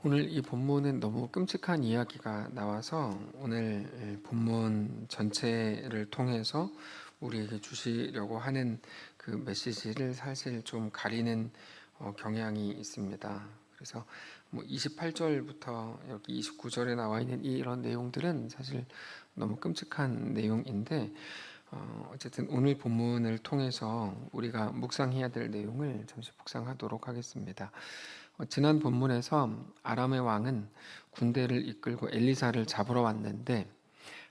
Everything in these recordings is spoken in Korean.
오늘 이 본문은 너무 끔찍한 이야기가 나와서 오늘 본문 전체를 통해서 우리에게 주시려고 하는 그 메시지를 사실 좀 가리는 경향이 있습니다. 그래서 28절부터 여기 29절에 나와 있는 이런 내용들은 사실 너무 끔찍한 내용인데 어쨌든 오늘 본문을 통해서 우리가 묵상해야 될 내용을 잠시 묵상하도록 하겠습니다. 지난 본문에서 아람의 왕은 군대를 이끌고 엘리사를 잡으러 왔는데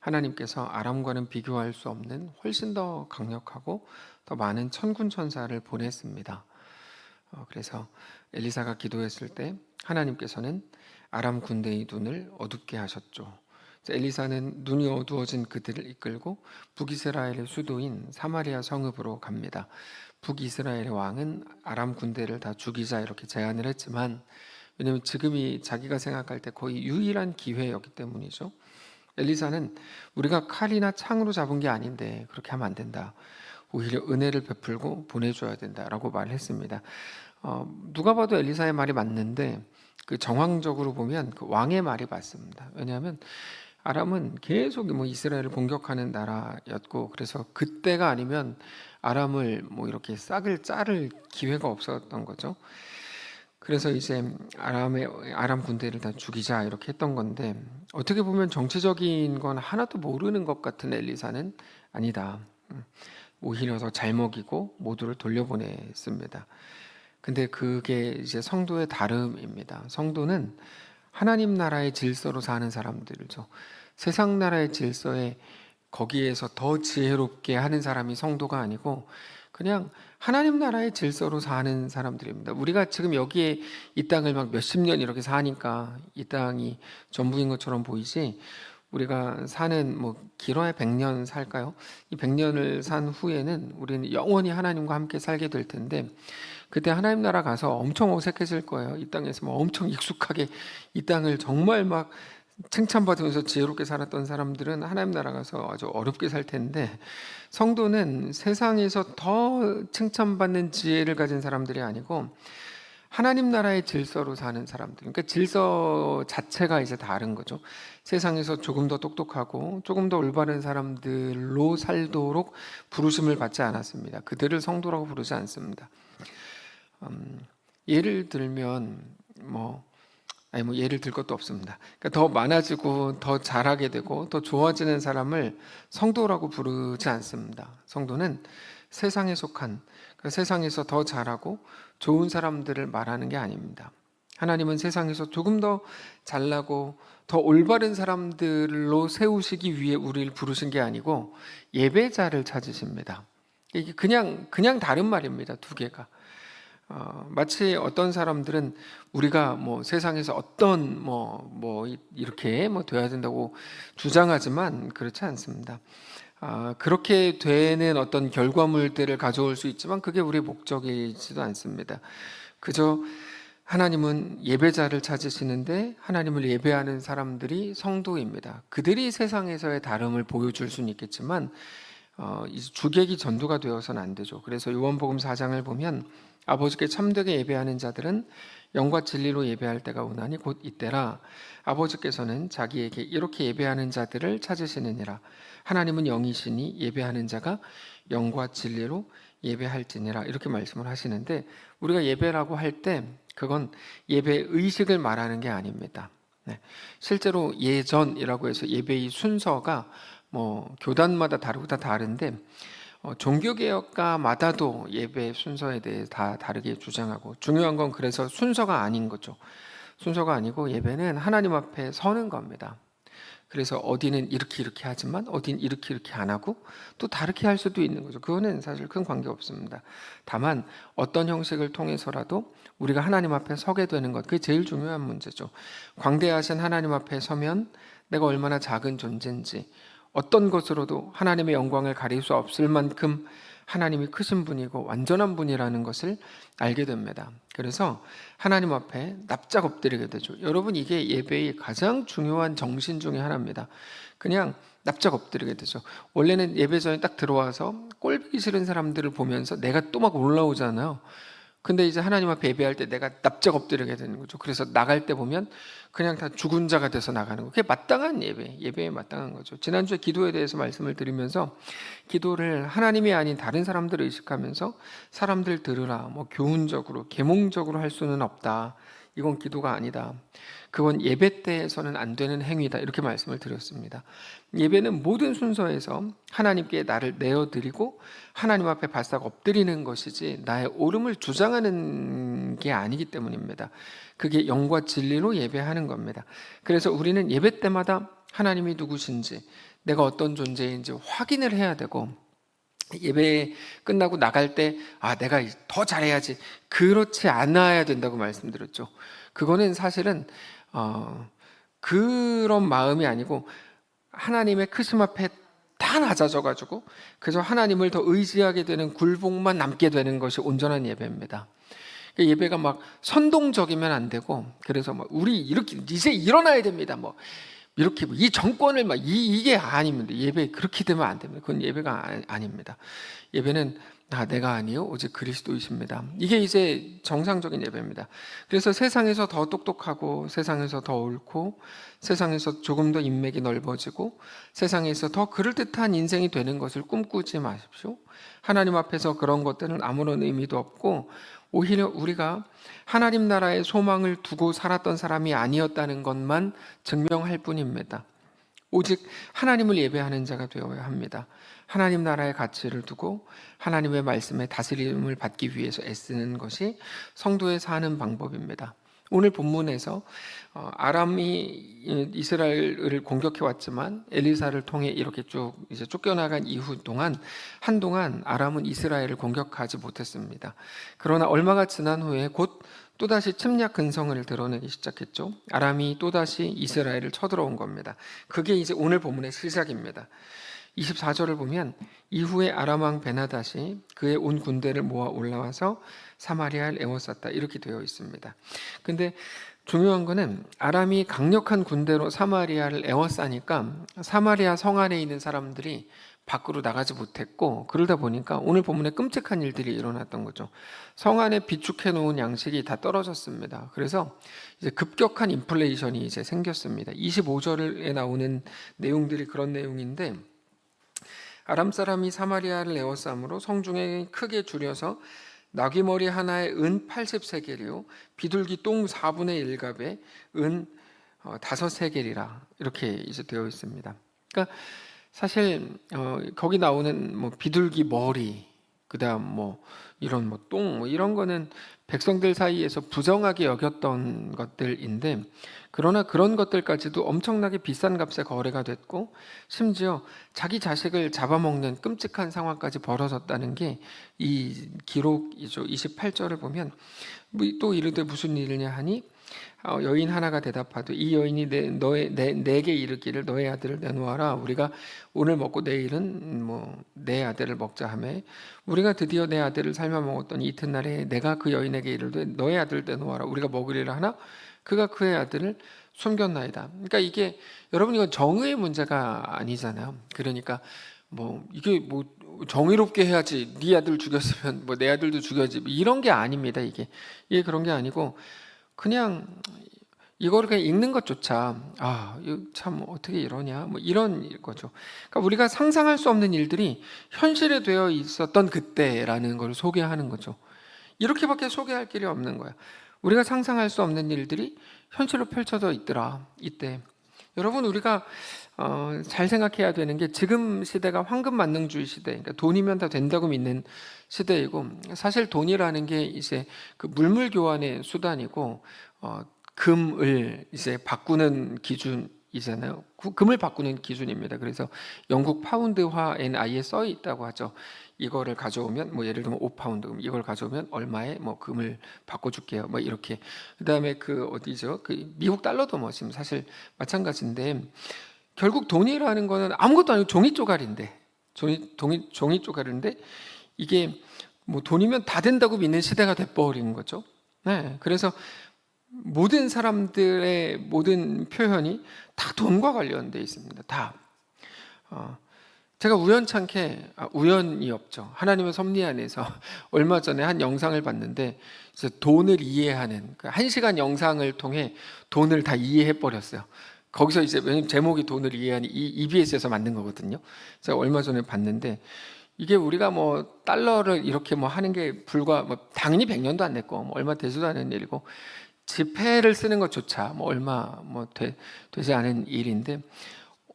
하나님께서 아람과는 비교할 수 없는 훨씬 더 강력하고 더 많은 천군 천사를 보냈습니다. 그래서 엘리사가 기도했을 때 하나님께서는 아람 군대의 눈을 어둡게 하셨죠. 엘리사는 눈이 어두워진 그들을 이끌고 북이스라엘의 수도인 사마리아 성읍으로 갑니다. 북이스라엘의 왕은 아람 군대를 다 죽이자 이렇게 제안을 했지만, 왜냐하면 지금이 자기가 생각할 때 거의 유일한 기회였기 때문이죠. 엘리사는 우리가 칼이나 창으로 잡은 게 아닌데 그렇게 하면 안 된다, 오히려 은혜를 베풀고 보내줘야 된다라고 말했습니다. 누가 봐도 엘리사의 말이 맞는데 그 정황적으로 보면 그 왕의 말이 맞습니다. 왜냐하면 아람은 계속 이스라엘을 공격하는 나라였고, 그래서 그때가 아니면 아람을 이렇게 싹을 자를 기회가 없었던 거죠. 그래서 이제 아람 군대를 다 죽이자 이렇게 했던 건데, 어떻게 보면 정치적인 건 하나도 모르는 것 같은 엘리사는 아니다, 오히려 더 잘 먹이고 모두를 돌려보냈습니다. 근데 그게 이제 성도의 다름입니다. 성도는 하나님 나라의 질서로 사는 사람들이죠. 세상 나라의 질서에 거기에서 더 지혜롭게 하는 사람이 성도가 아니고 그냥 하나님 나라의 질서로 사는 사람들입니다. 우리가 지금 여기에 이 땅을 막 몇십 년 이렇게 사니까 이 땅이 전부인 것처럼 보이지, 우리가 사는 길어야 100년 살까요? 이 100년을 산 후에는 우리는 영원히 하나님과 함께 살게 될 텐데, 그때 하나님 나라 가서 엄청 어색해질 거예요. 이 땅에서 엄청 익숙하게 이 땅을 정말 막 칭찬받으면서 지혜롭게 살았던 사람들은 하나님 나라 가서 아주 어렵게 살 텐데, 성도는 세상에서 더 칭찬받는 지혜를 가진 사람들이 아니고 하나님 나라의 질서로 사는 사람들, 그러니까 질서 자체가 이제 다른 거죠. 세상에서 조금 더 똑똑하고 조금 더 올바른 사람들로 살도록 부르심을 받지 않았습니다. 그들을 성도라고 부르지 않습니다. 예를 들면 예를 들 것도 없습니다. 그러니까 더 많아지고 더 잘하게 되고 더 좋아지는 사람을 성도라고 부르지 않습니다. 성도는 세상에 속한, 그러니까 세상에서 더 잘하고 좋은 사람들을 말하는 게 아닙니다. 하나님은 세상에서 조금 더 잘나고 더 올바른 사람들로 세우시기 위해 우리를 부르신 게 아니고 예배자를 찾으십니다. 이게 그냥 다른 말입니다. 두 개가. 마치 어떤 사람들은 우리가 세상에서 어떤 이렇게 돼야 된다고 주장하지만 그렇지 않습니다. 그렇게 되는 어떤 결과물들을 가져올 수 있지만 그게 우리의 목적이지도 않습니다. 그저 하나님은 예배자를 찾으시는데 하나님을 예배하는 사람들이 성도입니다. 그들이 세상에서의 다름을 보여줄 수는 있겠지만 주객이 전도가 되어서는 안 되죠. 그래서 요한복음 4장을 보면 아버지께 참되게 예배하는 자들은 영과 진리로 예배할 때가 오나니 곧 이때라. 아버지께서는 자기에게 이렇게 예배하는 자들을 찾으시느니라. 하나님은 영이시니 예배하는 자가 영과 진리로 예배할지니라. 이렇게 말씀을 하시는데, 우리가 예배라고 할 때 그건 예배 의식을 말하는 게 아닙니다. 실제로 예전이라고 해서 예배의 순서가 교단마다 다르고 다 다른데, 종교개혁가마다도 예배 순서에 대해 다 다르게 주장하고, 중요한 건 그래서 순서가 아닌 거죠. 순서가 아니고 예배는 하나님 앞에 서는 겁니다. 그래서 어디는 이렇게 하지만 어디는 이렇게 안 하고 또 다르게 할 수도 있는 거죠. 그거는 사실 큰 관계 없습니다. 다만 어떤 형식을 통해서라도 우리가 하나님 앞에 서게 되는 것, 그게 제일 중요한 문제죠. 광대하신 하나님 앞에 서면 내가 얼마나 작은 존재인지, 어떤 것으로도 하나님의 영광을 가릴 수 없을 만큼 하나님이 크신 분이고 완전한 분이라는 것을 알게 됩니다. 그래서 하나님 앞에 납작 엎드리게 되죠. 여러분, 이게 예배의 가장 중요한 정신 중에 하나입니다. 그냥 납작 엎드리게 되죠. 원래는 예배 전에 딱 들어와서 꼴보기 싫은 사람들을 보면서 내가 또 막 올라오잖아요. 근데 이제 하나님 앞에 예배할 때 내가 납작 엎드리게 되는 거죠. 그래서 나갈 때 보면 그냥 다 죽은 자가 돼서 나가는 거예요. 그게 마땅한 예배에 마땅한 거죠. 지난주에 기도에 대해서 말씀을 드리면서 기도를 하나님이 아닌 다른 사람들을 의식하면서 사람들 들으라, 뭐 교훈적으로, 계몽적으로 할 수는 없다. 이건 기도가 아니다. 그건 예배 때에서는 안 되는 행위다. 이렇게 말씀을 드렸습니다. 예배는 모든 순서에서 하나님께 나를 내어드리고 하나님 앞에 바싹 엎드리는 것이지 나의 옳음을 주장하는 게 아니기 때문입니다. 그게 영과 진리로 예배하는 겁니다. 그래서 우리는 예배 때마다 하나님이 누구신지, 내가 어떤 존재인지 확인을 해야 되고, 예배 끝나고 나갈 때 내가 더 잘해야지, 그렇지 않아야 된다고 말씀드렸죠. 그거는 사실은 그런 마음이 아니고 하나님의 크심 앞에 다 낮아져가지고 그래서 하나님을 더 의지하게 되는 굴복만 남게 되는 것이 온전한 예배입니다. 예배가 막 선동적이면 안 되고, 그래서 막 우리 이렇게 이제 일어나야 됩니다. 뭐 이렇게 이 정권을 막 이게 아닙니다. 예배 그렇게 되면 안 됩니다. 그건 예배가 아닙니다. 예배는 내가 아니요 오직 그리스도이십니다. 이게 이제 정상적인 예배입니다. 그래서 세상에서 더 똑똑하고 세상에서 더 옳고 세상에서 조금 더 인맥이 넓어지고 세상에서 더 그럴듯한 인생이 되는 것을 꿈꾸지 마십시오. 하나님 앞에서 그런 것들은 아무런 의미도 없고 오히려 우리가 하나님 나라의 소망을 두고 살았던 사람이 아니었다는 것만 증명할 뿐입니다. 오직 하나님을 예배하는 자가 되어야 합니다. 하나님 나라의 가치를 두고 하나님의 말씀에 다스림을 받기 위해서 애쓰는 것이 성도의 사는 방법입니다. 오늘 본문에서 아람이 이스라엘을 공격해 왔지만 엘리사를 통해 이렇게 쭉 이제 쫓겨나간 이후 동안 한동안 아람은 이스라엘을 공격하지 못했습니다. 그러나 얼마가 지난 후에 곧 또다시 침략 근성을 드러내기 시작했죠. 아람이 또다시 이스라엘을 쳐들어온 겁니다. 그게 이제 오늘 본문의 시작입니다. 24절을 보면 이후에 아람 왕 베나닷이 그의 온 군대를 모아 올라와서 사마리아를 에워쌌다 이렇게 되어 있습니다. 근데 중요한 거는 아람이 강력한 군대로 사마리아를 에워싸니까 사마리아 성 안에 있는 사람들이 밖으로 나가지 못했고, 그러다 보니까 오늘 본문에 끔찍한 일들이 일어났던 거죠. 성 안에 비축해 놓은 양식이 다 떨어졌습니다. 그래서 이제 급격한 인플레이션이 이제 생겼습니다. 25절에 나오는 내용들이 그런 내용인데, 아람 사람이 사마리아를 에워싸므로 성중에 크게 줄여서 나귀머리 하나에 은 80세겔이요 비둘기 똥 4분의 1갑에 은 5세겔이라 이렇게 이제 되어 있습니다. 그러니까 사실 거기 나오는 뭐 비둘기 머리, 그다음 뭐 이런 뭐 똥 뭐 이런 거는 백성들 사이에서 부정하게 여겼던 것들인데, 그러나 그런 것들까지도 엄청나게 비싼 값에 거래가 됐고 심지어 자기 자식을 잡아먹는 끔찍한 상황까지 벌어졌다는 게 이 기록이죠. 28절을 보면 또 이르되 무슨 일이냐 하니 여인 하나가 대답하되 이 여인이 내게 이르기를 너의 아들을 내놓아라. 우리가 오늘 먹고 내일은 뭐 내 아들을 먹자 하매 우리가 드디어 내 아들을 삶아 먹었더니 이튿날에 내가 그 여인에게 이르되 너의 아들을 내놓아라. 우리가 먹으리라 하나 그가 그의 아들을 숨겼나이다. 그러니까 이게 여러분 이건 정의의 문제가 아니잖아요. 그러니까 뭐 이게 뭐 정의롭게 해야지, 네 아들 죽였으면 뭐 내 아들도 죽여야지, 이런 게 아닙니다. 이게 그런 게 아니고 그냥 이거를 그냥 읽는 것조차 이거 참 어떻게 이러냐 뭐 이런 거죠. 그러니까 우리가 상상할 수 없는 일들이 현실에 되어 있었던 그때라는 걸 소개하는 거죠. 이렇게밖에 소개할 길이 없는 거야. 우리가 상상할 수 없는 일들이 현실로 펼쳐져 있더라 이때. 여러분 우리가 잘 생각해야 되는 게 지금 시대가 황금만능주의 시대, 그러니까 돈이면 다 된다고 믿는 시대이고, 사실 돈이라는 게 이제 그 물물 교환의 수단이고 금을 이제 바꾸는 기준이잖아요. 금을 바꾸는 기준입니다. 그래서 영국 파운드화에는 아예 써 있다고 하죠. 이거를 가져오면 뭐 예를 들면 5파운드, 이걸 가져오면 얼마에 뭐 금을 바꿔줄게요. 뭐 이렇게. 그다음에 그 어디죠? 그 미국 달러도 뭐 지금 사실 마찬가지인데, 결국 돈이라는 거는 아무것도 아니고 종이 쪼가리인데, 종이 쪼가리인데 이게 뭐 돈이면 다 된다고 믿는 시대가 돼버린 거죠. 네, 그래서 모든 사람들의 모든 표현이 다 돈과 관련되어 있습니다. 다. 제가 우연찮게, 우연이 없죠. 하나님의 섭리 안에서 얼마 전에 한 영상을 봤는데 이제 돈을 이해하는 그 1시간 영상을 통해 돈을 다 이해해 버렸어요. 거기서 이제 왜냐면 제목이 돈을 이해하는 EBS에서 만든 거거든요. 제가 얼마 전에 봤는데 이게 우리가 뭐 달러를 이렇게 뭐 하는 게 불과 뭐 당연히 100년도 안 됐고 뭐 얼마 되지도 않은 일이고 지폐를 쓰는 것조차 뭐 얼마 뭐 되지 않은 일인데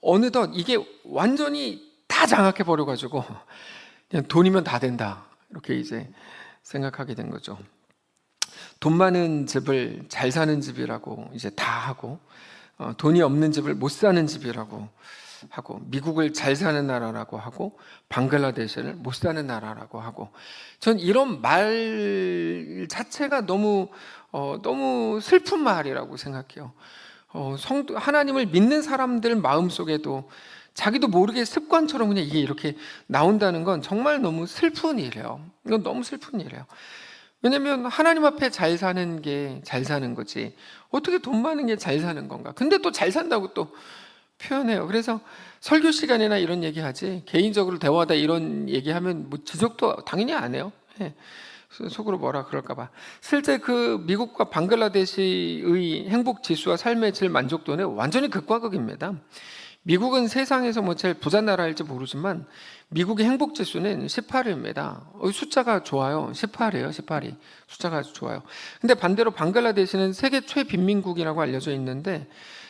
어느덧 이게 완전히 다 장악해 버려 가지고 그냥 돈이면 다 된다 이렇게 이제 생각하게 된 거죠. 돈 많은 집을 잘 사는 집이라고 이제 다 하고 돈이 없는 집을 못 사는 집이라고 하고 미국을 잘 사는 나라라고 하고 방글라데시를 못 사는 나라라고 하고 전 이런 말 자체가 너무 슬픈 말이라고 생각해요. 하나님을 믿는 사람들 마음속에도 자기도 모르게 습관처럼 그냥 이게 이렇게 나온다는 건 정말 너무 슬픈 일이에요. 이건 너무 슬픈 일이에요. 왜냐면 하나님 앞에 잘 사는 게 잘 사는 거지 어떻게 돈 많은 게 잘 사는 건가. 근데 또 잘 산다고 또 표현해요. 그래서 설교 시간이나 이런 얘기하지 개인적으로 대화하다 이런 얘기하면 뭐 지적도 당연히 안 해요. 속으로 뭐라 그럴까 봐. 실제 그 미국과 방글라데시의 행복 지수와 삶의 질 만족도는 완전히 극과 극입니다. 미국은 세상에서 뭐 제일 부자 나라일지 모르지만 미국의 행복 지수는 18입니다. 숫자가 좋아요. 18이에요. 18이. 숫자가 아주 좋아요. 근데 반대로 방글라데시는 세계 최빈민국이라고 알려져 있는데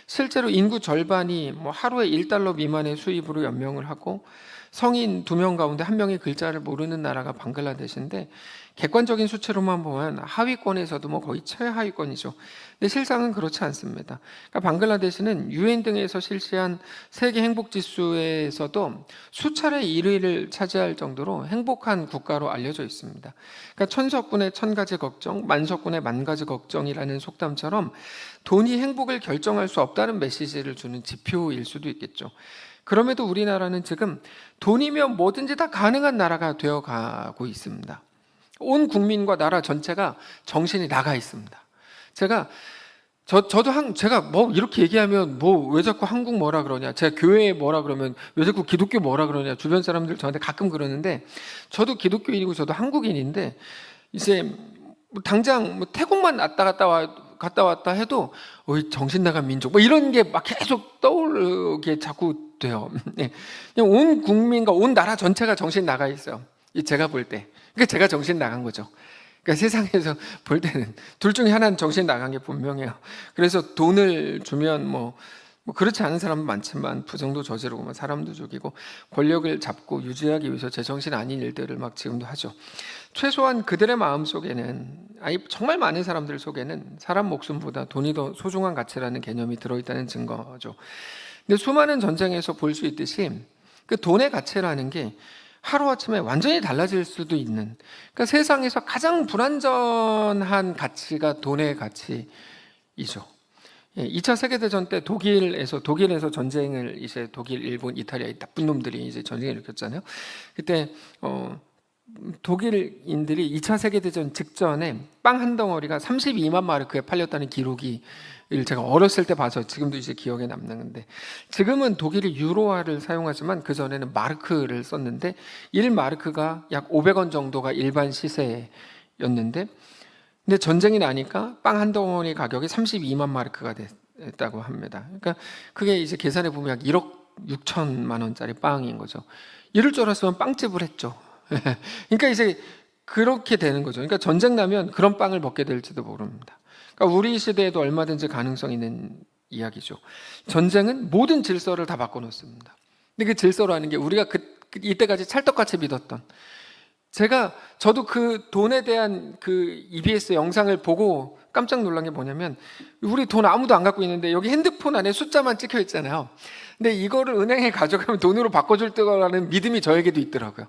실제로 인구 절반이 뭐 하루에 $1 미만의 수입으로 연명을 하고 성인 2명 가운데 1명이 글자를 모르는 나라가 방글라데시인데 객관적인 수치로만 보면 하위권에서도 뭐 거의 최하위권이죠. 근데 실상은 그렇지 않습니다. 그러니까 방글라데시는 UN 등에서 실시한 세계 행복 지수에서도 수차례 1위를 차지할 정도로 행복한 국가로 알려져 있습니다. 그러니까 천석군의 1000가지 걱정, 만석군의 10,000가지 걱정이라는 속담처럼 돈이 행복을 결정할 수 없다는 메시지를 주는 지표일 수도 있겠죠. 그럼에도 우리나라는 지금 돈이면 뭐든지 다 가능한 나라가 되어가고 있습니다. 온 국민과 나라 전체가 정신이 나가 있습니다. 제가 뭐 이렇게 얘기하면 뭐 왜 자꾸 한국 뭐라 그러냐, 제가 교회 뭐라 그러면 왜 자꾸 기독교 뭐라 그러냐, 주변 사람들 저한테 가끔 그러는데 저도 기독교인이고 저도 한국인인데 이제 당장 뭐 태국만 갔다 왔다 해도 정신 나간 민족 뭐 이런 게 막 계속 떠오르게 자꾸 돼요. 그냥 온 국민과 온 나라 전체가 정신 나가 있어요. 제가 볼 때. 그러니까 제가 정신 나간 거죠. 그러니까 세상에서 볼 때는 둘 중에 하나는 정신 나간 게 분명해요. 그래서 돈을 주면 뭐 그렇지 않은 사람도 많지만 부정도 저지르고 뭐 사람도 죽이고 권력을 잡고 유지하기 위해서 제정신 아닌 일들을 막 지금도 하죠. 최소한 그들의 마음 속에는 정말 많은 사람들 속에는 사람 목숨보다 돈이 더 소중한 가치라는 개념이 들어있다는 증거죠. 근데 수많은 전쟁에서 볼 수 있듯이 그 돈의 가치라는 게 하루아침에 완전히 달라질 수도 있는, 그러니까 세상에서 가장 불완전한 가치가 돈의 가치이죠. 2차 세계대전 때 독일에서 전쟁을 이제 독일, 일본, 이탈리아 나쁜 놈들이 이제 전쟁을 일으켰잖아요. 그때 독일인들이 2차 세계대전 직전에 빵 한 덩어리가 32만 마르크에 팔렸다는 기록이 제가 어렸을 때 봐서 지금도 이제 기억에 남는데, 지금은 독일이 유로화를 사용하지만 그전에는 마르크를 썼는데 1마르크가 약 500원 정도가 일반 시세였는데, 근데 전쟁이 나니까 빵 한 덩어리 가격이 32만 마르크가 됐다고 합니다. 그러니까 그게 이제 계산해 보면 약 1억 6천만 원짜리 빵인 거죠. 이럴 줄 알았으면 빵집을 했죠. 그러니까 이제 그렇게 되는 거죠. 그러니까 전쟁 나면 그런 빵을 먹게 될지도 모릅니다. 그러니까 우리 시대에도 얼마든지 가능성 있는 이야기죠. 전쟁은 모든 질서를 다 바꿔놓습니다. 근데 그 질서라는 게 우리가 이때까지 찰떡같이 믿었던, 저도 그 돈에 대한 그 EBS 영상을 보고 깜짝 놀란 게 뭐냐면, 우리 돈 아무도 안 갖고 있는데 여기 핸드폰 안에 숫자만 찍혀 있잖아요. 근데 이거를 은행에 가져가면 돈으로 바꿔줄 거라는 믿음이 저에게도 있더라고요.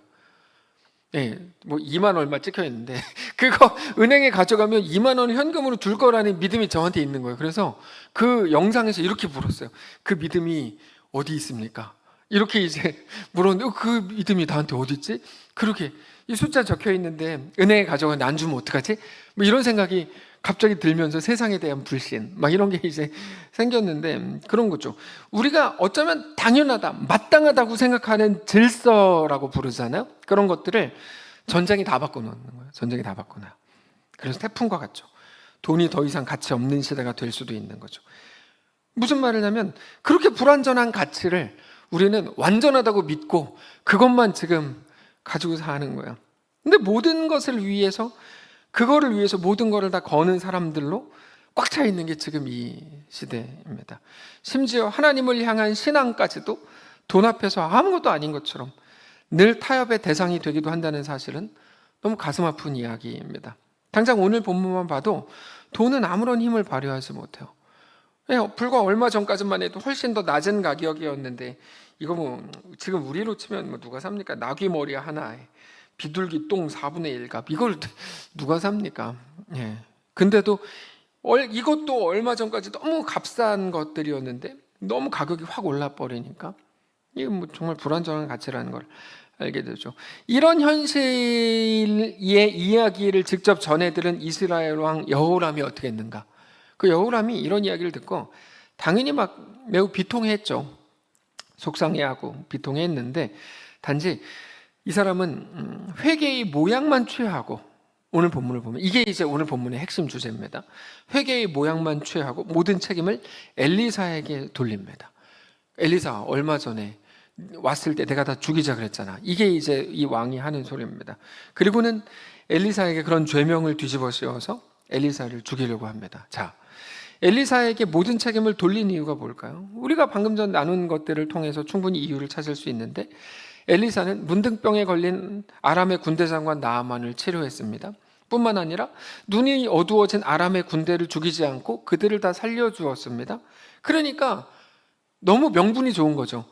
뭐 2만 얼마 찍혀 있는데 그거 은행에 가져가면 2만 원 현금으로 줄 거라는 믿음이 저한테 있는 거예요. 그래서 그 영상에서 이렇게 물었어요. 그 믿음이 어디 있습니까? 이렇게 이제 물었는데 그 믿음이 나한테 어디 있지? 그렇게 이 숫자 적혀 있는데 은행에 가져가는데 안 주면 어떡하지? 뭐 이런 생각이 갑자기 들면서 세상에 대한 불신 막 이런 게 이제 생겼는데, 그런 거죠. 우리가 어쩌면 당연하다, 마땅하다고 생각하는 질서라고 부르잖아요. 그런 것들을 전쟁이 다 바꿔놓는 거예요. 전쟁이 다 바꿔놔요. 그래서 태풍과 같죠. 돈이 더 이상 가치 없는 시대가 될 수도 있는 거죠. 무슨 말을 하면, 그렇게 불완전한 가치를 우리는 완전하다고 믿고 그것만 지금 가지고 사는 거예요. 근데 모든 것을 위해서, 그거를 위해서 모든 것을 다 거는 사람들로 꽉 차 있는 게 지금 이 시대입니다. 심지어 하나님을 향한 신앙까지도 돈 앞에서 아무것도 아닌 것처럼 늘 타협의 대상이 되기도 한다는 사실은 너무 가슴 아픈 이야기입니다. 당장 오늘 본문만 봐도 돈은 아무런 힘을 발휘하지 못해요. 불과 얼마 전까지만 해도 훨씬 더 낮은 가격이었는데, 이거 뭐 지금 우리로 치면 뭐 누가 삽니까? 나귀 머리 하나에 비둘기 똥 4분의 1값, 이걸 누가 삽니까? 근데도 이것도 얼마 전까지 너무 값싼 것들이었는데 너무 가격이 확 올라 버리니까 이게 뭐 정말 불완전한 가치라는 걸 알게 되죠. 이런 현실의 이야기를 직접 전해들은 이스라엘 왕 여호람이 어떻게 했는가? 그 여호람이 이런 이야기를 듣고 당연히 막 매우 비통했죠. 속상해하고 비통했는데, 단지 이 사람은 회개의 모양만 취하고, 오늘 본문을 보면 이게 이제 오늘 본문의 핵심 주제입니다. 회개의 모양만 취하고 모든 책임을 엘리사에게 돌립니다. 엘리사 얼마 전에 왔을 때 내가 다 죽이자 그랬잖아. 이게 이제 이 왕이 하는 소리입니다. 그리고는 엘리사에게 그런 죄명을 뒤집어 씌워서 엘리사를 죽이려고 합니다. 자, 엘리사에게 모든 책임을 돌린 이유가 뭘까요? 우리가 방금 전 나눈 것들을 통해서 충분히 이유를 찾을 수 있는데, 엘리사는 문둥병에 걸린 아람의 군대 장관 나아만을 치료했습니다. 뿐만 아니라 눈이 어두워진 아람의 군대를 죽이지 않고 그들을 다 살려주었습니다. 그러니까 너무 명분이 좋은 거죠.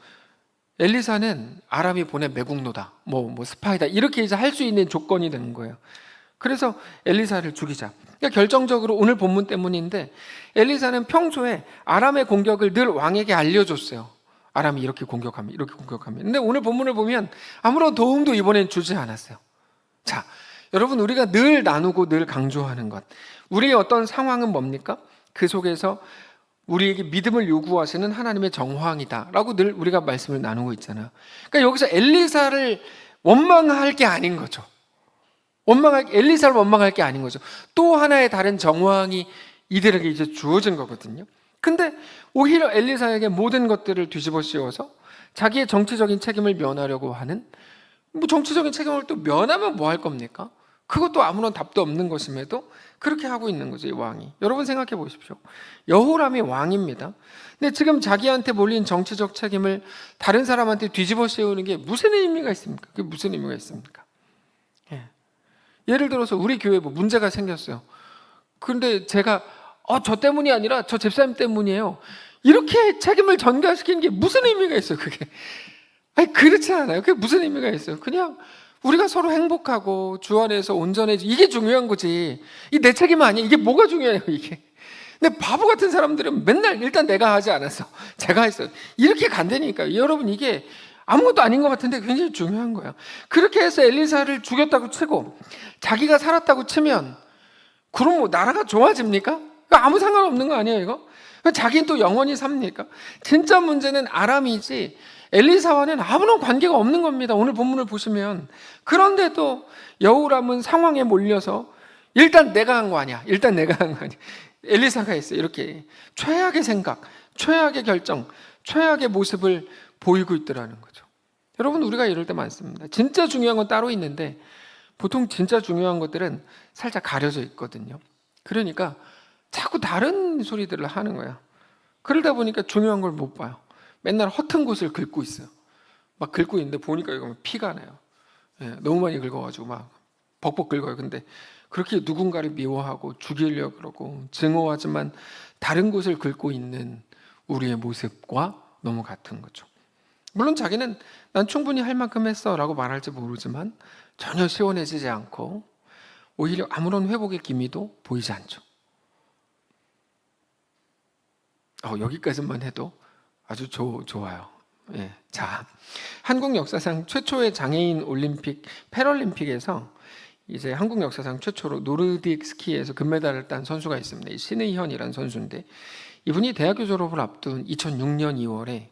엘리사는 아람이 보낸 매국노다, 뭐 스파이다, 이렇게 이제 할 수 있는 조건이 되는 거예요. 그래서 엘리사를 죽이자. 그러니까 결정적으로 오늘 본문 때문인데, 엘리사는 평소에 아람의 공격을 늘 왕에게 알려줬어요. 아람이 이렇게 공격하면 이렇게 공격하면. 근데 오늘 본문을 보면 아무런 도움도 이번엔 주지 않았어요. 자, 여러분, 우리가 늘 나누고 늘 강조하는 것, 우리의 어떤 상황은 뭡니까? 그 속에서 우리에게 믿음을 요구하시는 하나님의 정황이다 라고 늘 우리가 말씀을 나누고 있잖아요. 그러니까 여기서 엘리사를 원망할 게 아닌 거죠. 엘리사를 원망할 게 아닌 거죠. 또 하나의 다른 정황이 이들에게 이제 주어진 거거든요. 근데 오히려 엘리사에게 모든 것들을 뒤집어 씌워서 자기의 정치적인 책임을 면하려고 하는, 뭐 정치적인 책임을 또 면하면 뭐 할 겁니까? 그것도 아무런 답도 없는 것임에도 그렇게 하고 있는 거죠, 이 왕이. 여러분 생각해 보십시오. 여호람이 왕입니다. 근데 지금 자기한테 몰린 정치적 책임을 다른 사람한테 뒤집어 씌우는 게 무슨 의미가 있습니까? 그게 무슨 의미가 있습니까? 예를 들어서 우리 교회에 뭐 문제가 생겼어요. 그런데 제가 저 때문이 아니라 저 집사님 때문이에요, 이렇게 책임을 전가시키는 게 무슨 의미가 있어요, 그게? 아니, 그렇지 않아요. 그게 무슨 의미가 있어요? 그냥 우리가 서로 행복하고 주 안에서 온전해지, 이게 중요한 거지. 이 내 책임 아니야. 이게 뭐가 중요해요, 이게. 근데 바보 같은 사람들은 맨날 일단 내가 하지 않았어, 제가 했어요, 이렇게 간다니까요. 여러분, 이게 아무것도 아닌 것 같은데 굉장히 중요한 거예요. 그렇게 해서 엘리사를 죽였다고 치고 자기가 살았다고 치면 그럼 뭐 나라가 좋아집니까? 아무 상관없는 거 아니에요, 이거? 자기는 또 영원히 삽니까? 진짜 문제는 아람이지 엘리사와는 아무런 관계가 없는 겁니다. 오늘 본문을 보시면. 그런데도 여호람은 상황에 몰려서 일단 내가 한 거 아니야, 일단 내가 한 거 아니야, 엘리사가 했어요. 이렇게 최악의 생각, 최악의 결정, 최악의 모습을 보이고 있더라는 거죠. 여러분, 우리가 이럴 때 많습니다. 진짜 중요한 건 따로 있는데 보통 진짜 중요한 것들은 살짝 가려져 있거든요. 그러니까 자꾸 다른 소리들을 하는 거야. 그러다 보니까 중요한 걸 못 봐요. 맨날 허튼 곳을 긁고 있어요. 막 긁고 있는데 보니까 이거 피가 나요. 너무 많이 긁어가지고 막 벅벅 긁어요. 근데 그렇게 누군가를 미워하고 죽이려고 그러고 증오하지만 다른 곳을 긁고 있는 우리의 모습과 너무 같은 거죠. 물론 자기는 난 충분히 할 만큼 했어 라고 말할지 모르지만 전혀 시원해지지 않고 오히려 아무런 회복의 기미도 보이지 않죠. 여기까지만 해도 아주 좋아요. 자, 한국 역사상 최초의 장애인 올림픽 패럴림픽에서 이제 한국 역사상 최초로 노르딕 스키에서 금메달을 딴 선수가 있습니다. 신의현이라는 선수인데 이분이 대학교 졸업을 앞둔 2006년 2월에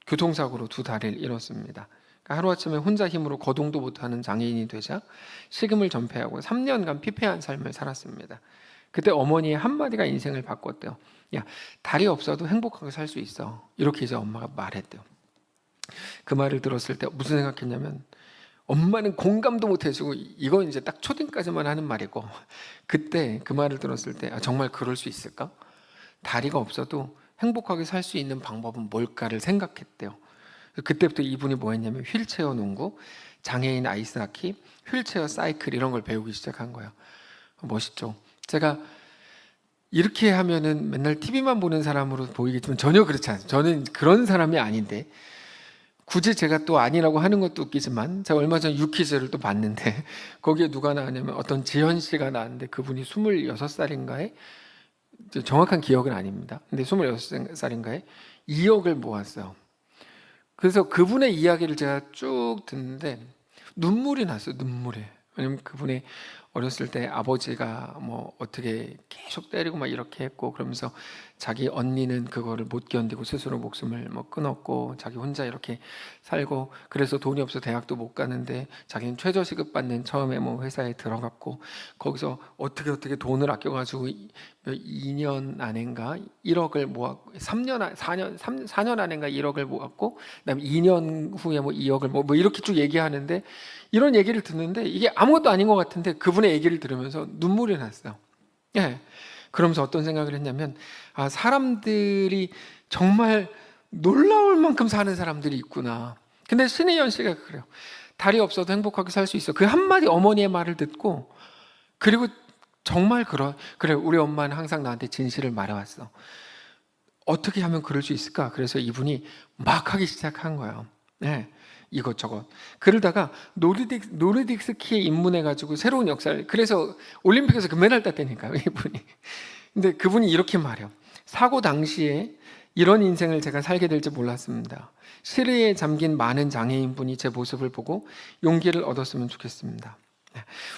교통사고로 두 다리를 잃었습니다. 그러니까 하루아침에 혼자 힘으로 거동도 못하는 장애인이 되자 식음을 전폐하고 3년간 피폐한 삶을 살았습니다. 그때 어머니의 한마디가 인생을 바꿨대요. 야, 다리 없어도 행복하게 살 수 있어. 이렇게 이제 엄마가 말했대요. 그 말을 들었을 때 무슨 생각했냐면 엄마는 공감도 못 해주고 이건 이제 딱 초딩까지만 하는 말이고 그때 그 말을 들었을 때 정말 그럴 수 있을까? 다리가 없어도 행복하게 살 수 있는 방법은 뭘까를 생각했대요. 그때부터 이분이 뭐 했냐면 휠체어 농구, 장애인 아이스하키, 휠체어 사이클 이런 걸 배우기 시작한 거예요. 멋있죠? 제가 이렇게 하면은 맨날 TV만 보는 사람으로 보이겠지만 전혀 그렇지 않아요. 저는 그런 사람이 아닌데 굳이 제가 또 아니라고 하는 것도 웃기지만 제가 얼마 전에 유퀴즈를 또 봤는데 거기에 누가 나왔냐면 어떤 지현 씨가 나왔는데 그분이 26살인가에 정확한 기억은 아닙니다. 근데 26살인가에 2억을 모았어요. 그래서 그분의 이야기를 제가 쭉 듣는데 눈물이 났어요. 눈물이. 왜냐면 그분이 어렸을 때 아버지가 뭐 어떻게 계속 때리고 막 이렇게 했고 그러면서 자기 언니는 그거를 못 견디고 스스로 목숨을 뭐 끊었고 자기 혼자 이렇게 살고 그래서 돈이 없어 대학도 못 가는데 자기는 최저시급 받는 처음에 뭐 회사에 들어갔고 거기서 어떻게 돈을 아껴가지고 2년 안인가 1억을 모았고 4년 안인가 1억을 모았고 그다음에 2년 후에 뭐 2억을 뭐 이렇게 쭉 얘기하는데 이런 얘기를 듣는데 이게 아무것도 아닌 것 같은데 그분의 얘기를 들으면서 눈물이 났어요. 예. 그러면서 어떤 생각을 했냐면 사람들이 정말 놀라울 만큼 사는 사람들이 있구나. 근데 신혜연 씨가 그래요. 다리 없어도 행복하게 살 수 있어. 그 한마디 어머니의 말을 듣고 그리고 정말 그래 우리 엄마는 항상 나한테 진실을 말해왔어. 어떻게 하면 그럴 수 있을까? 그래서 이분이 막 하기 시작한 거예요. 네. 이것저것. 그러다가 노르딕 스키에 입문해가지고 새로운 역사를 그래서 올림픽에서 금메달 땄다니까요 이분이. 근데 그분이 이렇게 말해요. 사고 당시에 이런 인생을 제가 살게 될지 몰랐습니다. 시리에 잠긴 많은 장애인분이 제 모습을 보고 용기를 얻었으면 좋겠습니다.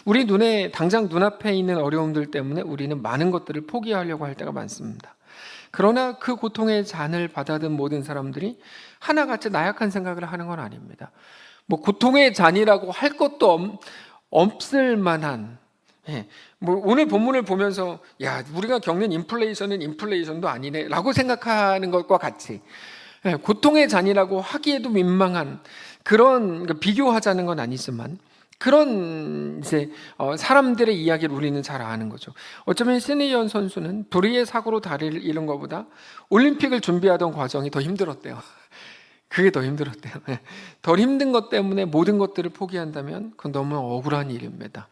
우리 당장 눈앞에 있는 어려움들 때문에 우리는 많은 것들을 포기하려고 할 때가 많습니다. 그러나 그 고통의 잔을 받아든 모든 사람들이 하나같이 나약한 생각을 하는 건 아닙니다. 뭐 고통의 잔이라고 할 것도 없을 만한 뭐 오늘 본문을 보면서 야 우리가 겪는 인플레이션은 인플레이션도 아니네라고 생각하는 것과 같이 고통의 잔이라고 하기에도 민망한 그런 비교하자는 건 아니지만 그런 이제 사람들의 이야기를 우리는 잘 아는 거죠. 어쩌면 신의연 선수는 불의의 사고로 다리를 잃은 것보다 올림픽을 준비하던 과정이 더 힘들었대요. 그게 더 힘들었대요. 덜 힘든 것 때문에 모든 것들을 포기한다면 그건 너무 억울한 일입니다.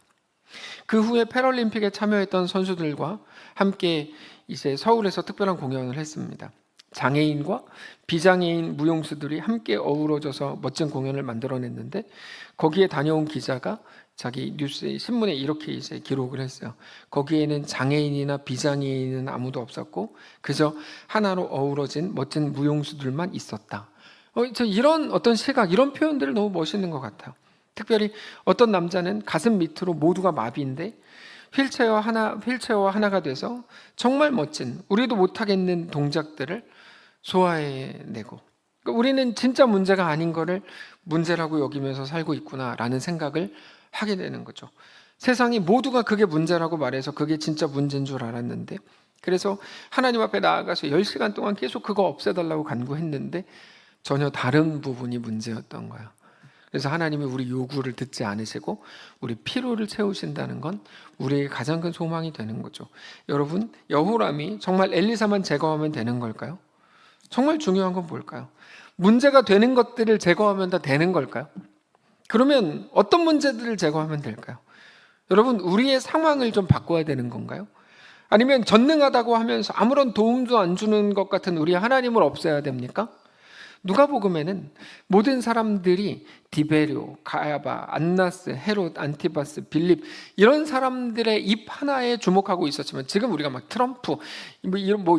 그 후에 패럴림픽에 참여했던 선수들과 함께 이제 서울에서 특별한 공연을 했습니다. 장애인과 비장애인 무용수들이 함께 어우러져서 멋진 공연을 만들어냈는데 거기에 다녀온 기자가 자기 뉴스에 신문에 이렇게 이제 기록을 했어요. 거기에는 장애인이나 비장애인은 아무도 없었고 그저 하나로 어우러진 멋진 무용수들만 있었다. 저 이런 어떤 시각, 이런 표현들을 너무 멋있는 것 같아요. 특별히 어떤 남자는 가슴 밑으로 모두가 마비인데 휠체어 하나가 돼서 정말 멋진 우리도 못하겠는 동작들을 소화해내고 그러니까 우리는 진짜 문제가 아닌 거를 문제라고 여기면서 살고 있구나라는 생각을 하게 되는 거죠. 세상이 모두가 그게 문제라고 말해서 그게 진짜 문제인 줄 알았는데 그래서 하나님 앞에 나아가서 10시간 동안 계속 그거 없애달라고 간구했는데 전혀 다른 부분이 문제였던 거예요. 그래서 하나님이 우리 요구를 듣지 않으시고 우리 필요를 채우신다는 건 우리의 가장 큰 소망이 되는 거죠. 여러분, 여호람이 정말 엘리사만 제거하면 되는 걸까요? 정말 중요한 건 뭘까요? 문제가 되는 것들을 제거하면 다 되는 걸까요? 그러면 어떤 문제들을 제거하면 될까요? 여러분, 우리의 상황을 좀 바꿔야 되는 건가요? 아니면 전능하다고 하면서 아무런 도움도 안 주는 것 같은 우리 하나님을 없애야 됩니까? 누가복음에는 모든 사람들이 디베료, 가야바, 안나스, 헤롯, 안티바스, 빌립 이런 사람들의 입 하나에 주목하고 있었지만, 지금 우리가 막 트럼프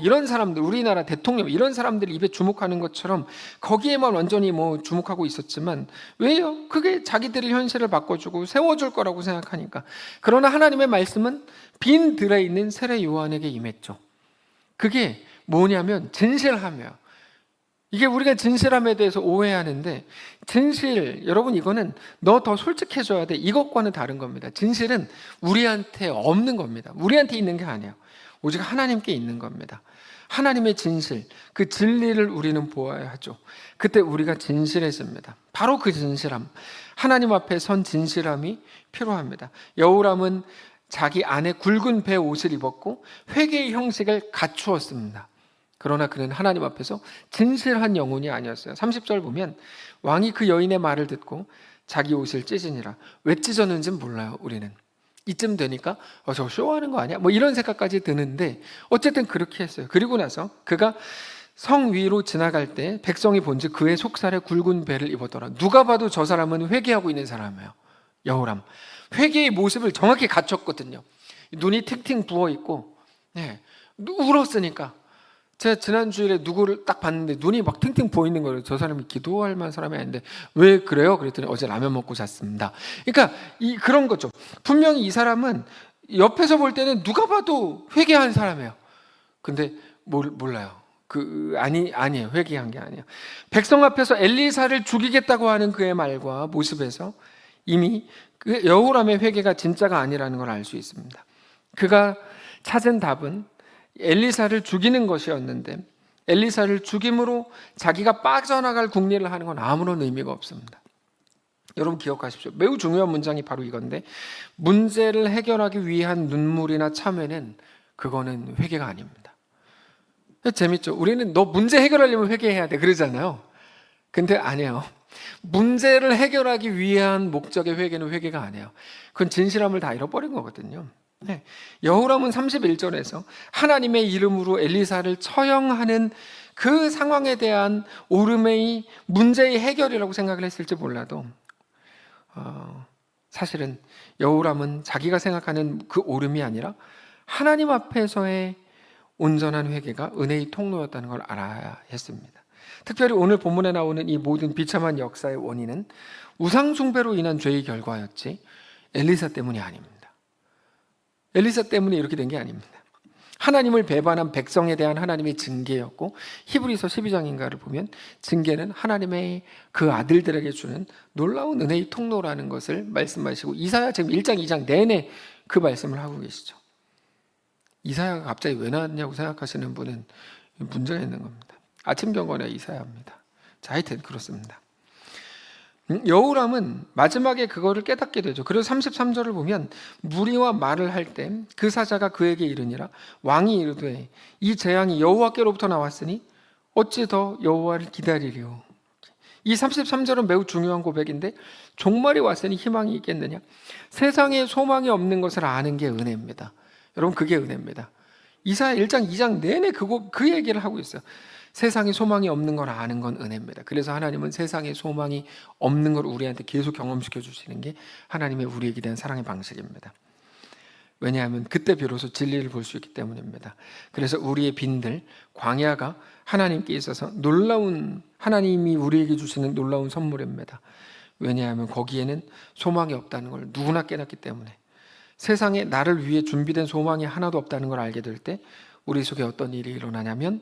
이런 사람들, 우리나라 대통령 이런 사람들 입에 주목하는 것처럼 거기에만 완전히 주목하고 있었지만, 왜요? 그게 자기들의 현실을 바꿔주고 세워줄 거라고 생각하니까. 그러나 하나님의 말씀은 빈 들에 있는 세례 요한에게 임했죠. 그게 뭐냐면 진실함이에요. 이게 우리가 진실함에 대해서 오해하는데, 진실, 여러분 이거는 너 더 솔직해져야 돼, 이것과는 다른 겁니다. 진실은 우리한테 없는 겁니다. 우리한테 있는 게 아니에요. 오직 하나님께 있는 겁니다. 하나님의 진실, 그 진리를 우리는 보아야 하죠. 그때 우리가 진실해집니다. 바로 그 진실함, 하나님 앞에 선 진실함이 필요합니다. 여우람은 자기 안에 굵은 배 옷을 입었고 회개의 형식을 갖추었습니다. 그러나 그는 하나님 앞에서 진실한 영혼이 아니었어요. 30절 보면 왕이 그 여인의 말을 듣고 자기 옷을 찢으니라. 왜 찢었는지는 몰라요. 우리는 이쯤 되니까 저 쇼하는 거 아니야? 이런 생각까지 드는데 어쨌든 그렇게 했어요. 그리고 나서 그가 성 위로 지나갈 때 백성이 본즉 그의 속살에 굵은 배를 입었더라. 누가 봐도 저 사람은 회개하고 있는 사람이에요. 여호람, 회개의 모습을 정확히 갖췄거든요. 눈이 팅팅 부어있고 울었으니까. 제가 지난 주일에 누구를 딱 봤는데 눈이 막 팅팅 부어있는 거예요. 저 사람이 기도할 만한 사람이 아닌데 왜 그래요? 그랬더니 어제 라면 먹고 잤습니다. 그러니까 그런 거죠. 분명히 이 사람은 옆에서 볼 때는 누가 봐도 회개한 사람이에요. 근데 몰라요. 아니에요. 회개한 게 아니에요. 백성 앞에서 엘리사를 죽이겠다고 하는 그의 말과 모습에서 이미 그 여호람의 회개가 진짜가 아니라는 걸 알 수 있습니다. 그가 찾은 답은 엘리사를 죽이는 것이었는데, 엘리사를 죽임으로 자기가 빠져나갈 궁리를 하는 건 아무런 의미가 없습니다. 여러분 기억하십시오. 매우 중요한 문장이 바로 이건데, 문제를 해결하기 위한 눈물이나 참회는 그거는 회개가 아닙니다. 재밌죠? 우리는 너 문제 해결하려면 회개해야 돼 그러잖아요. 근데 아니에요. 문제를 해결하기 위한 목적의 회개는 회개가 아니에요. 그건 진실함을 다 잃어버린 거거든요. 여호람은 31절에서 하나님의 이름으로 엘리사를 처형하는 그 상황에 대한 오름의 문제의 해결이라고 생각을 했을지 몰라도 사실은 여호람은 자기가 생각하는 그 오름이 아니라 하나님 앞에서의 온전한 회개가 은혜의 통로였다는 걸 알아야 했습니다. 특별히 오늘 본문에 나오는 이 모든 비참한 역사의 원인은 우상 숭배로 인한 죄의 결과였지 엘리사 때문이 아닙니다. 엘리사 때문에 이렇게 된 게 아닙니다. 하나님을 배반한 백성에 대한 하나님의 징계였고, 히브리서 12장인가를 보면 징계는 하나님의 그 아들들에게 주는 놀라운 은혜의 통로라는 것을 말씀하시고, 이사야 지금 1장 2장 내내 그 말씀을 하고 계시죠. 이사야가 갑자기 왜 나왔냐고 생각하시는 분은 문제가 있는 겁니다. 아침 경건의 이사야입니다. 자, 하여튼 그렇습니다. 여호람은 마지막에 그거를 깨닫게 되죠. 그래서 33절을 보면 무리와 말을 할 때 그 사자가 그에게 이르니라. 왕이 이르되 이 재앙이 여호와께로부터 나왔으니 어찌 더 여호와를 기다리리요. 이 33절은 매우 중요한 고백인데, 종말이 왔으니 희망이 있겠느냐. 세상에 소망이 없는 것을 아는 게 은혜입니다. 여러분 그게 은혜입니다. 이사야 1장 2장 내내 그 얘기를 하고 있어요. 세상에 소망이 없는 걸 아는 건 은혜입니다. 그래서 하나님은 세상에 소망이 없는 걸 우리한테 계속 경험시켜 주시는 게 하나님의 우리에게 대한 사랑의 방식입니다. 왜냐하면 그때 비로소 진리를 볼 수 있기 때문입니다. 그래서 우리의 빈들, 광야가 하나님께 있어서 놀라운, 하나님이 우리에게 주시는 놀라운 선물입니다. 왜냐하면 거기에는 소망이 없다는 걸 누구나 깨닫기 때문에, 세상에 나를 위해 준비된 소망이 하나도 없다는 걸 알게 될 때 우리 속에 어떤 일이 일어나냐면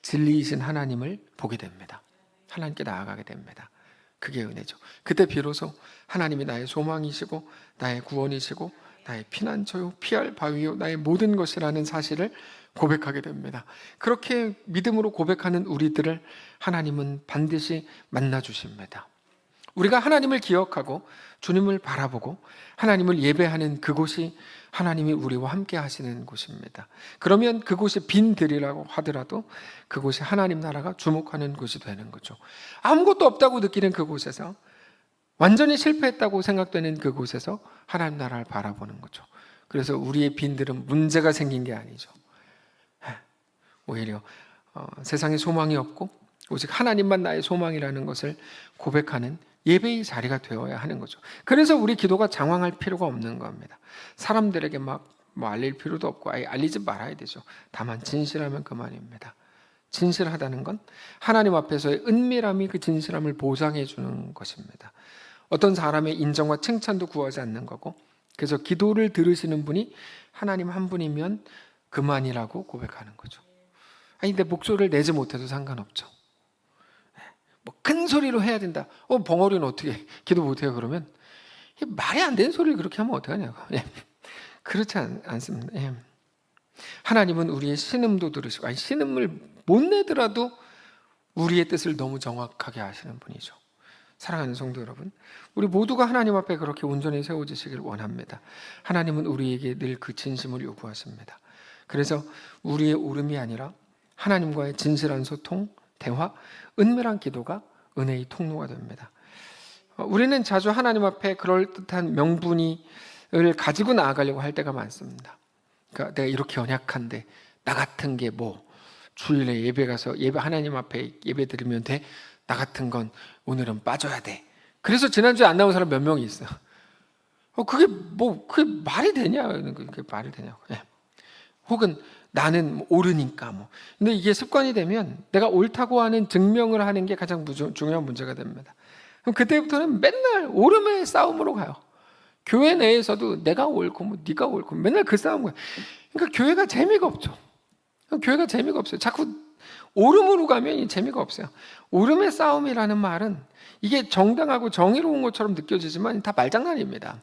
진리이신 하나님을 보게 됩니다. 하나님께 나아가게 됩니다. 그게 은혜죠. 그때 비로소 하나님이 나의 소망이시고 나의 구원이시고 나의 피난처요 피할 바위요 나의 모든 것이라는 사실을 고백하게 됩니다. 그렇게 믿음으로 고백하는 우리들을 하나님은 반드시 만나주십니다. 우리가 하나님을 기억하고 주님을 바라보고 하나님을 예배하는 그곳이 하나님이 우리와 함께 하시는 곳입니다. 그러면 그곳이 빈들이라고 하더라도 그곳이 하나님 나라가 주목하는 곳이 되는 거죠. 아무것도 없다고 느끼는 그곳에서, 완전히 실패했다고 생각되는 그곳에서 하나님 나라를 바라보는 거죠. 그래서 우리의 빈들은 문제가 생긴 게 아니죠. 오히려 세상에 소망이 없고 오직 하나님만 나의 소망이라는 것을 고백하는 예배의 자리가 되어야 하는 거죠. 그래서 우리 기도가 장황할 필요가 없는 겁니다. 사람들에게 막 알릴 필요도 없고 아예 알리지 말아야 되죠. 다만 진실하면 그만입니다. 진실하다는 건 하나님 앞에서의 은밀함이 그 진실함을 보장해 주는 것입니다. 어떤 사람의 인정과 칭찬도 구하지 않는 거고, 그래서 기도를 들으시는 분이 하나님 한 분이면 그만이라고 고백하는 거죠. 아니 내 목소리를 내지 못해도 상관없죠. 뭐 큰 소리로 해야 된다. 벙어리는 어떻게 기도 못해요 그러면? 말이 안 되는 소리를 그렇게 하면 어떡하냐고. 그렇지 않습니다. 하나님은 우리의 신음도 들으시고, 아니 신음을 못 내더라도 우리의 뜻을 너무 정확하게 아시는 분이죠. 사랑하는 성도 여러분, 우리 모두가 하나님 앞에 그렇게 온전히 세워지시길 원합니다. 하나님은 우리에게 늘 그 진심을 요구하십니다. 그래서 우리의 오름이 아니라 하나님과의 진실한 소통, 대화, 은밀한 기도가 은혜의 통로가 됩니다. 우리는 자주 하나님 앞에 그럴듯한 명분을 가지고 나아가려고 할 때가 많습니다. 그러니까 내가 이렇게 연약한데 나 같은 게 뭐 주일에 예배 가서 하나님 앞에 예배 드리면 돼? 나 같은 건 오늘은 빠져야 돼. 그래서 지난주에 안 나온 사람 몇 명이 있어. 그게 말이 되냐? 그게 말이 되냐고. 혹은 나는 옳으니까 근데 이게 습관이 되면 내가 옳다고 하는 증명을 하는 게 가장 중요한 문제가 됩니다. 그럼 그때부터는 맨날 옳음의 싸움으로 가요. 교회 내에서도 내가 옳고 네가 옳고 맨날 그 싸움 거예요. 그러니까 교회가 재미가 없죠. 교회가 재미가 없어요. 자꾸 옳음으로 가면 재미가 없어요. 옳음의 싸움이라는 말은 이게 정당하고 정의로운 것처럼 느껴지지만 다 말장난입니다.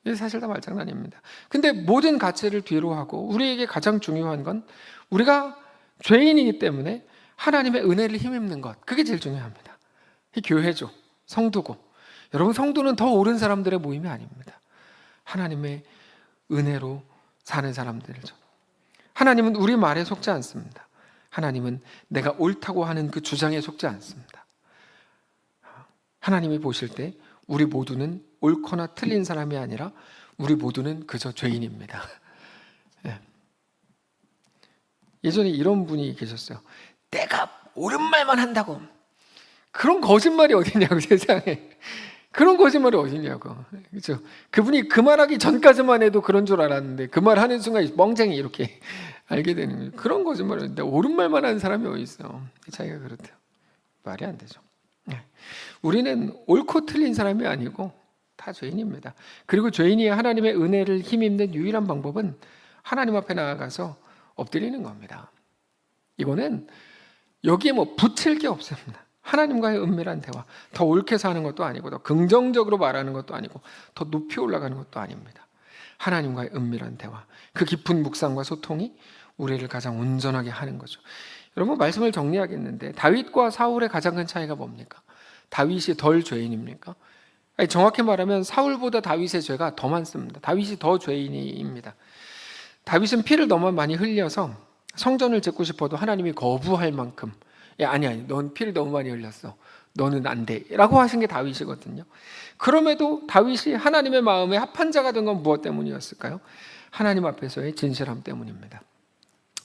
이게 사실 다 말장난입니다. 근데 모든 가치를 뒤로 하고 우리에게 가장 중요한 건 우리가 죄인이기 때문에 하나님의 은혜를 힘입는 것, 그게 제일 중요합니다. 이 교회죠. 성도고. 여러분, 성도는 더 옳은 사람들의 모임이 아닙니다. 하나님의 은혜로 사는 사람들이죠. 하나님은 우리 말에 속지 않습니다. 하나님은 내가 옳다고 하는 그 주장에 속지 않습니다. 하나님이 보실 때 우리 모두는 옳거나 틀린 사람이 아니라 우리 모두는 그저 죄인입니다. 예전에 이런 분이 계셨어요. 내가 옳은 말만 한다고. 그런 거짓말이 어딨냐고, 세상에. 그런 거짓말이 어딨냐고. 그렇죠? 그분이 그 말하기 전까지만 해도 그런 줄 알았는데 그 말 하는 순간 멍쟁이 이렇게 알게 되는 거예요. 그런 거짓말을 옳은 말만 하는 사람이 어디 있어. 자기가 그렇대요. 말이 안 되죠. 우리는 옳고 틀린 사람이 아니고 다 죄인입니다. 그리고 죄인이 하나님의 은혜를 힘입는 유일한 방법은 하나님 앞에 나아가서 엎드리는 겁니다. 이거는 여기에 붙일 게 없습니다. 하나님과의 은밀한 대화, 더 옳게 사는 것도 아니고 더 긍정적으로 말하는 것도 아니고 더 높이 올라가는 것도 아닙니다. 하나님과의 은밀한 대화, 그 깊은 묵상과 소통이 우리를 가장 온전하게 하는 거죠. 여러분, 말씀을 정리하겠는데 다윗과 사울의 가장 큰 차이가 뭡니까? 다윗이 덜 죄인입니까? 아니, 정확히 말하면 사울보다 다윗의 죄가 더 많습니다. 다윗이 더 죄인입니다. 다윗은 피를 너무 많이 흘려서 성전을 짓고 싶어도 하나님이 거부할 만큼, 아니 넌 피를 너무 많이 흘렸어, 너는 안 돼 라고 하신 게 다윗이거든요. 그럼에도 다윗이 하나님의 마음에 합한 자가 된 건 무엇 때문이었을까요? 하나님 앞에서의 진실함 때문입니다.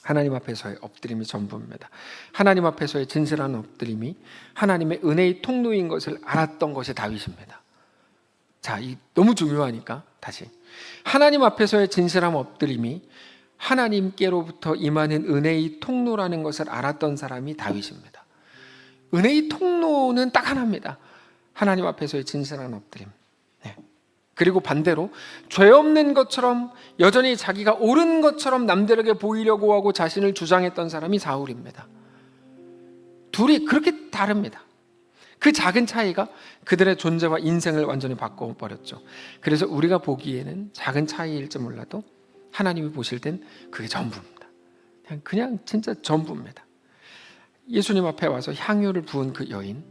하나님 앞에서의 엎드림이 전부입니다. 하나님 앞에서의 진실한 엎드림이 하나님의 은혜의 통로인 것을 알았던 것이 다윗입니다. 자, 너무 중요하니까 다시, 하나님 앞에서의 진실한 엎드림이 하나님께로부터 임하는 은혜의 통로라는 것을 알았던 사람이 다윗입니다. 은혜의 통로는 딱 하나입니다. 하나님 앞에서의 진실한 엎드림. 그리고 반대로 죄 없는 것처럼 여전히 자기가 옳은 것처럼 남들에게 보이려고 하고 자신을 주장했던 사람이 사울입니다. 둘이 그렇게 다릅니다. 그 작은 차이가 그들의 존재와 인생을 완전히 바꿔버렸죠. 그래서 우리가 보기에는 작은 차이일지 몰라도 하나님이 보실 땐 그게 전부입니다. 그냥 진짜 전부입니다. 예수님 앞에 와서 향유를 부은 그 여인,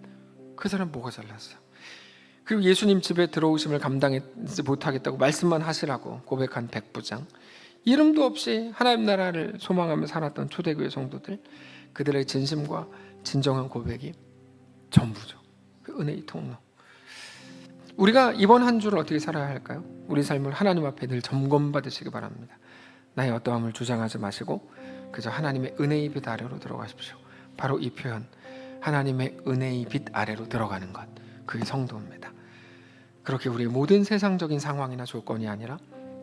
그 사람 뭐가 잘났어요? 그리고 예수님 집에 들어오심을 감당하지 못하겠다고 말씀만 하시라고 고백한 백부장, 이름도 없이 하나님 나라를 소망하며 살았던 초대교회 성도들, 그들의 진심과 진정한 고백이 전부죠. 그 은혜의 통로. 우리가 이번 한 주를 어떻게 살아야 할까요? 우리 삶을 하나님 앞에 늘 점검받으시기 바랍니다. 나의 어떠함을 주장하지 마시고 그저 하나님의 은혜의 빛 아래로 들어가십시오. 바로 이 표현, 하나님의 은혜의 빛 아래로 들어가는 것, 그게 성도입니다. 그렇게 우리의 모든 세상적인 상황이나 조건이 아니라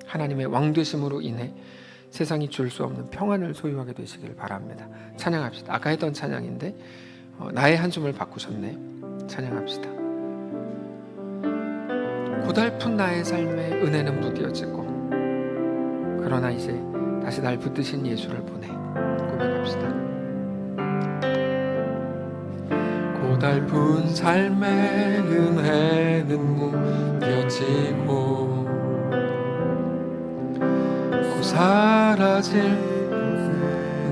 하나님의 왕되심으로 인해 세상이 줄 수 없는 평안을 소유하게 되시길 바랍니다. 찬양합시다. 아까 했던 찬양인데 나의 한숨을 바꾸셨네. 찬양합시다. 고달픈 나의 삶에 은혜는 무뎌지고, 그러나 이제 다시 날 붙드신 예수를 보내. 고백합시다. 고달픈 삶에 은혜는 무뎌지고 곧 사라질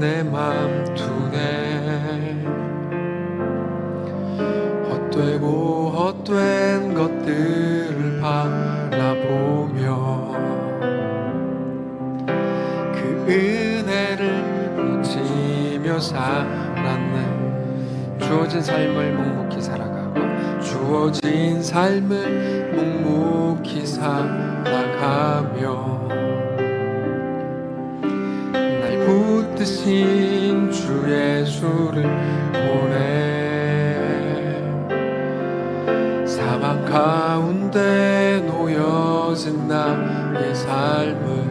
내 맘 두네. 헛되고 헛된 것들을 바라보며 그 은혜를 놓치며 살았네. 주어진 삶을 묵묵히 살아가고, 주어진 삶을 묵묵히 살아가며 날 붙드신 주 예수를 보내. 사망 가운데 놓여진 나의 삶을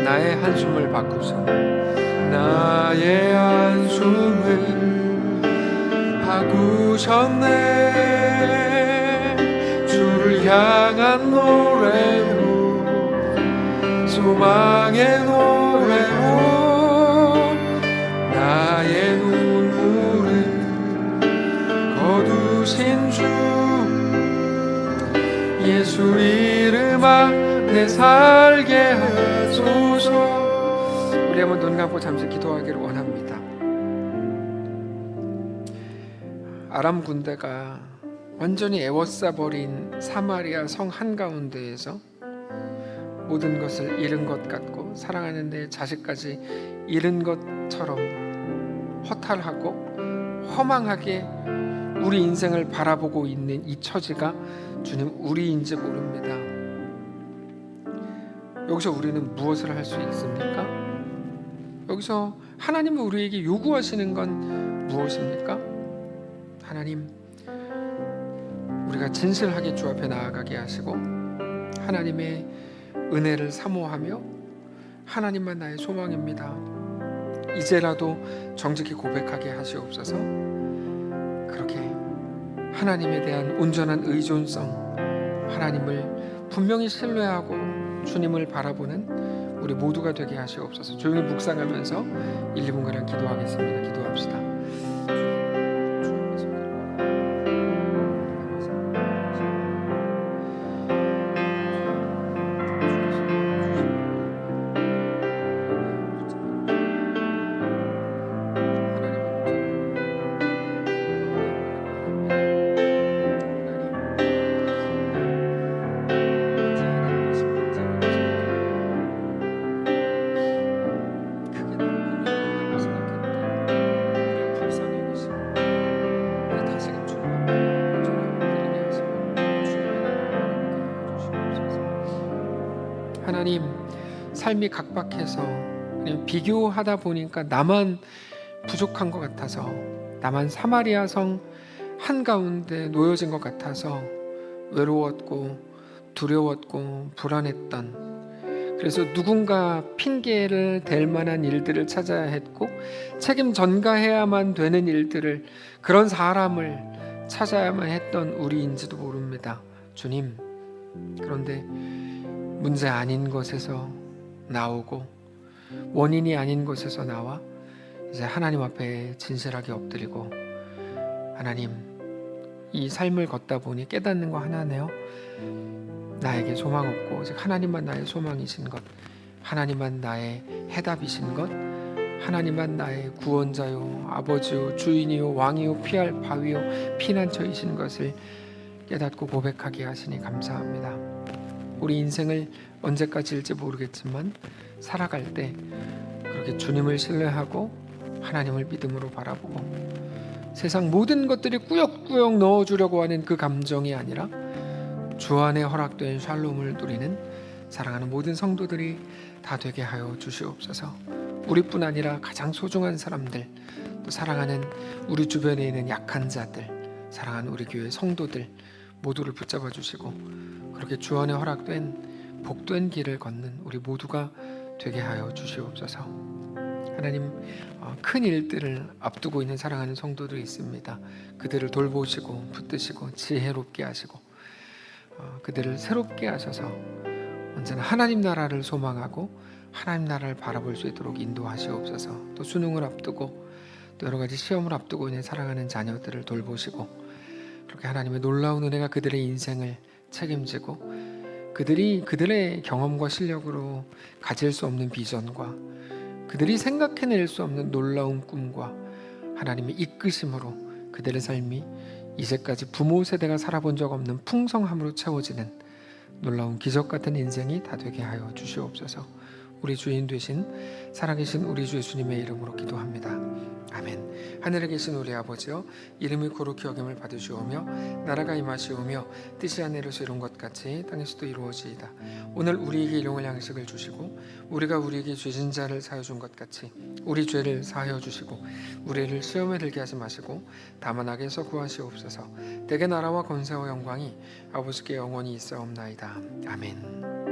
나의 한숨을 바꾸셔. 나의 한숨을 바꾸셨네. 주를 향한 노래로, 소망의 노래로 나의 눈물을 거두신 주 예수 이름 안에 살게 하소서. 우리 한번 눈 감고 잠시 기도하기를 원합니다. 아람 군대가 완전히 에워싸버린 사마리아 성 한가운데에서 모든 것을 잃은 것 같고, 사랑하는 내 자식까지 잃은 것처럼 허탈하고 허망하게 우리 인생을 바라보고 있는 이 처지가 주님 우리인지 모릅니다. 여기서 우리는 무엇을 할 수 있습니까? 여기서 하나님은 우리에게 요구하시는 건 무엇입니까? 하나님, 우리가 진실하게 주 앞에 나아가게 하시고 하나님의 은혜를 사모하며 하나님만 나의 소망입니다, 이제라도 정직히 고백하게 하시옵소서. 그렇게 하나님에 대한 온전한 의존성, 하나님을 분명히 신뢰하고 주님을 바라보는 우리 모두가 되게 하시옵소서. 조용히 묵상하면서 1, 2분간 기도하겠습니다. 기도합시다. 하나님, 삶이 각박해서 비교하다 보니까 나만 부족한 것 같아서, 나만 사마리아 성 한가운데 놓여진 것 같아서 외로웠고 두려웠고 불안했던, 그래서 누군가 핑계를 댈 만한 일들을 찾아야 했고 책임 전가해야만 되는 일들을, 그런 사람을 찾아야만 했던 우리인지도 모릅니다. 주님, 그런데 문제 아닌 것에서 나오고 원인이 아닌 것에서 나와 이제 하나님 앞에 진실하게 엎드리고, 하나님, 이 삶을 걷다 보니 깨닫는 거 하나네요. 나에게 소망 없고 오직 하나님만 나의 소망이신 것, 하나님만 나의 해답이신 것, 하나님만 나의 구원자요, 아버지요, 주인이요, 왕이요, 피할 바위요, 피난처이신 것을 깨닫고 고백하게 하시니 감사합니다. 우리 인생을 언제까지일지 모르겠지만 살아갈 때 그렇게 주님을 신뢰하고 하나님을 믿음으로 바라보고, 세상 모든 것들이 꾸역꾸역 넣어주려고 하는 그 감정이 아니라 주 안에 허락된 샬롬을 누리는 사랑하는 모든 성도들이 다 되게 하여 주시옵소서. 우리뿐 아니라 가장 소중한 사람들, 또 사랑하는 우리 주변에 있는 약한 자들, 사랑하는 우리 교회 성도들 모두를 붙잡아 주시고 그렇게 주 안에 허락된 복된 길을 걷는 우리 모두가 되게 하여 주시옵소서. 하나님, 큰 일들을 앞두고 있는 사랑하는 성도들이 있습니다. 그들을 돌보시고 붙드시고 지혜롭게 하시고 그들을 새롭게 하셔서 언제나 하나님 나라를 소망하고 하나님 나라를 바라볼 수 있도록 인도하시옵소서. 또 수능을 앞두고 또 여러 가지 시험을 앞두고 있는 사랑하는 자녀들을 돌보시고 그렇게 하나님의 놀라운 은혜가 그들의 인생을 책임지고 그들이 그들의 경험과 실력으로 가질 수 없는 비전과 그들이 생각해낼 수 없는 놀라운 꿈과 하나님의 이끄심으로 그들의 삶이 이제까지 부모 세대가 살아본 적 없는 풍성함으로 채워지는 놀라운 기적 같은 인생이 다 되게 하여 주시옵소서. 우리 주인 되신 살아계신 우리 주 예수님의 이름으로 기도합니다. 아멘. 하늘에 계신 우리 아버지여, 이름이 거룩히 여김을 받으시오며 나라가 임하시오며 뜻이 하늘에서 이룬 것 같이 땅에서도 이루어지이다. 오늘 우리에게 일용할 양식을 주시고 우리가 우리에게 죄진 자를 사하여 준 것 같이 우리 죄를 사하여 주시고 우리를 시험에 들게 하지 마시고 다만 악에서 구하시옵소서. 대개 나라와 권세와 영광이 아버지께 영원히 있사옵나이다. 아멘.